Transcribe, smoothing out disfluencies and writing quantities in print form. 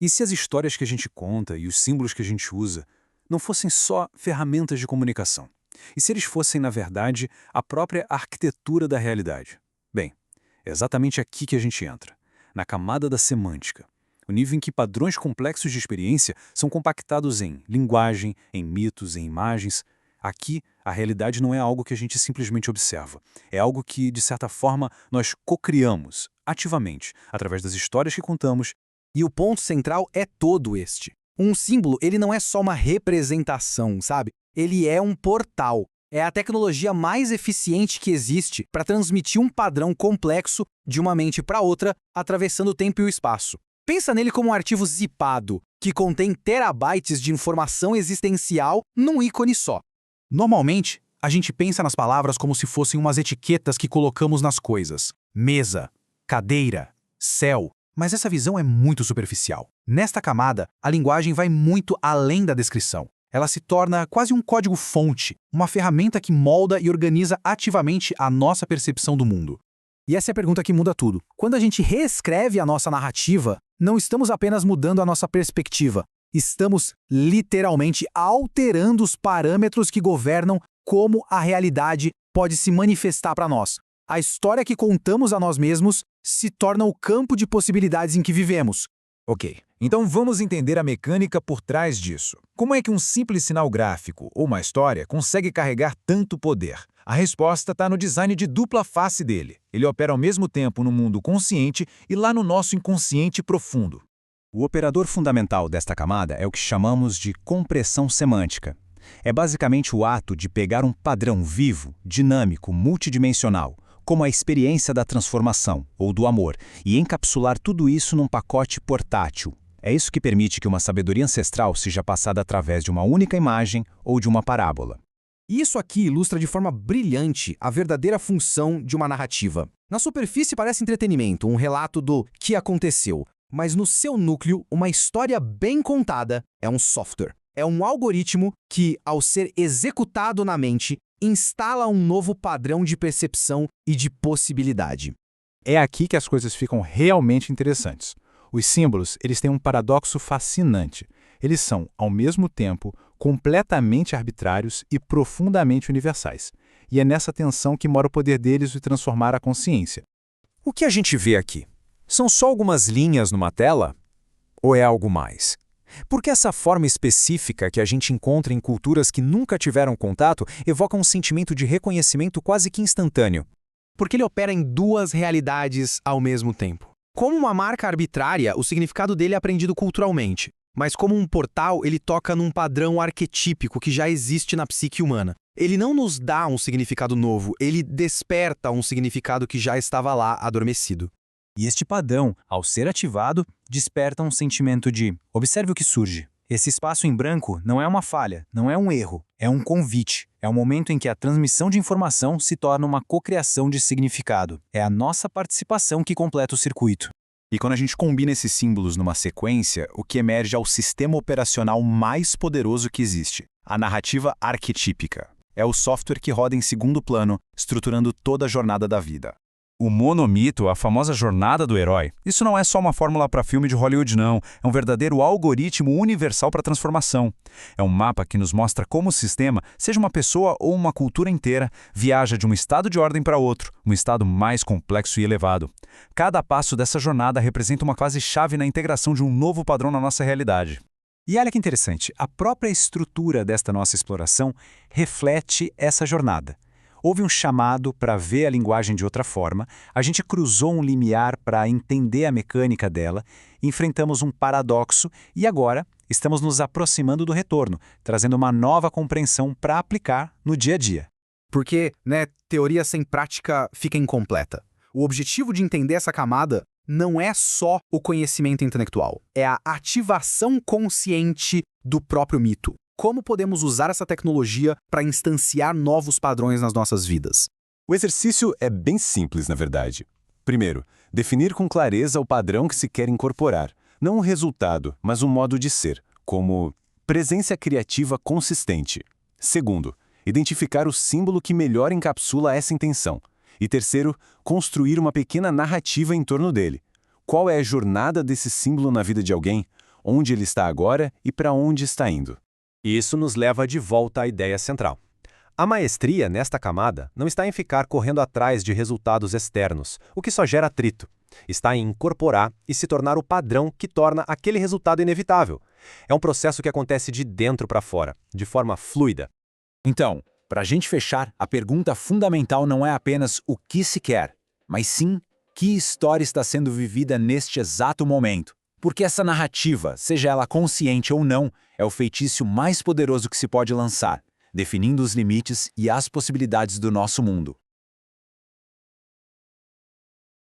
E se as histórias que a gente conta e os símbolos que a gente usa não fossem só ferramentas de comunicação? E se eles fossem, na verdade, a própria arquitetura da realidade? Bem, é exatamente aqui que a gente entra, na camada da semântica. O nível em que padrões complexos de experiência são compactados em linguagem, em mitos, em imagens. Aqui, a realidade não é algo que a gente simplesmente observa. É algo que, de certa forma, nós cocriamos, ativamente, através das histórias que contamos. E o ponto central é todo este. Um símbolo, ele não é só uma representação, sabe? Ele é um portal. É a tecnologia mais eficiente que existe para transmitir um padrão complexo de uma mente para outra, atravessando o tempo e o espaço. Pensa nele como um arquivo zipado, que contém terabytes de informação existencial num ícone só. Normalmente, a gente pensa nas palavras como se fossem umas etiquetas que colocamos nas coisas. Mesa, cadeira, céu. Mas essa visão é muito superficial. Nesta camada, a linguagem vai muito além da descrição. Ela se torna quase um código-fonte, uma ferramenta que molda e organiza ativamente a nossa percepção do mundo. E essa é a pergunta que muda tudo. Quando a gente reescreve a nossa narrativa, não estamos apenas mudando a nossa perspectiva. Estamos literalmente alterando os parâmetros que governam como a realidade pode se manifestar para nós. A história que contamos a nós mesmos se torna o campo de possibilidades em que vivemos. Ok, então vamos entender a mecânica por trás disso. Como é que um simples sinal gráfico ou uma história consegue carregar tanto poder? A resposta está no design de dupla face dele. Ele opera ao mesmo tempo no mundo consciente e lá no nosso inconsciente profundo. O operador fundamental desta camada é o que chamamos de compressão semântica. É basicamente o ato de pegar um padrão vivo, dinâmico, multidimensional, como a experiência da transformação ou do amor, e encapsular tudo isso num pacote portátil. É isso que permite que uma sabedoria ancestral seja passada através de uma única imagem ou de uma parábola. Isso aqui ilustra de forma brilhante a verdadeira função de uma narrativa. Na superfície parece entretenimento, um relato do que aconteceu, mas no seu núcleo, uma história bem contada é um software. É um algoritmo que, ao ser executado na mente, instala um novo padrão de percepção e de possibilidade. É aqui que as coisas ficam realmente interessantes. Os símbolos, eles têm um paradoxo fascinante. Eles são, ao mesmo tempo, completamente arbitrários e profundamente universais. E é nessa tensão que mora o poder deles de transformar a consciência. O que a gente vê aqui? São só algumas linhas numa tela? Ou é algo mais? Porque essa forma específica que a gente encontra em culturas que nunca tiveram contato evoca um sentimento de reconhecimento quase que instantâneo. Porque ele opera em duas realidades ao mesmo tempo. Como uma marca arbitrária, o significado dele é aprendido culturalmente. Mas como um portal, ele toca num padrão arquetípico que já existe na psique humana. Ele não nos dá um significado novo, ele desperta um significado que já estava lá adormecido. E este padrão, ao ser ativado, desperta um sentimento de observe o que surge. Esse espaço em branco não é uma falha, não é um erro, é um convite. É o momento em que a transmissão de informação se torna uma cocriação de significado. É a nossa participação que completa o circuito. E quando a gente combina esses símbolos numa sequência, o que emerge é o sistema operacional mais poderoso que existe, a narrativa arquetípica. É o software que roda em segundo plano, estruturando toda a jornada da vida. O monomito, a famosa jornada do herói, isso não é só uma fórmula para filme de Hollywood, não. É um verdadeiro algoritmo universal para transformação. É um mapa que nos mostra como o sistema, seja uma pessoa ou uma cultura inteira, viaja de um estado de ordem para outro, um estado mais complexo e elevado. Cada passo dessa jornada representa uma fase-chave na integração de um novo padrão na nossa realidade. E olha que interessante, a própria estrutura desta nossa exploração reflete essa jornada. Houve um chamado para ver a linguagem de outra forma, a gente cruzou um limiar para entender a mecânica dela, enfrentamos um paradoxo e agora estamos nos aproximando do retorno, trazendo uma nova compreensão para aplicar no dia a dia. Porque, teoria sem prática fica incompleta. O objetivo de entender essa camada não é só o conhecimento intelectual, é a ativação consciente do próprio mito. Como podemos usar essa tecnologia para instanciar novos padrões nas nossas vidas? O exercício é bem simples, na verdade. Primeiro, definir com clareza o padrão que se quer incorporar. Não um resultado, mas um modo de ser, como presença criativa consistente. Segundo, identificar o símbolo que melhor encapsula essa intenção. E terceiro, construir uma pequena narrativa em torno dele. Qual é a jornada desse símbolo na vida de alguém? onde ele está agora e para onde está indo. Isso nos leva de volta à ideia central. A maestria nesta camada não está em ficar correndo atrás de resultados externos, o que só gera atrito. Está em incorporar e se tornar o padrão que torna aquele resultado inevitável. É um processo que acontece de dentro para fora, de forma fluida. Então, para a gente fechar, a pergunta fundamental não é apenas o que se quer, mas sim que história está sendo vivida neste exato momento. Porque essa narrativa, seja ela consciente ou não, é o feitiço mais poderoso que se pode lançar, definindo os limites e as possibilidades do nosso mundo.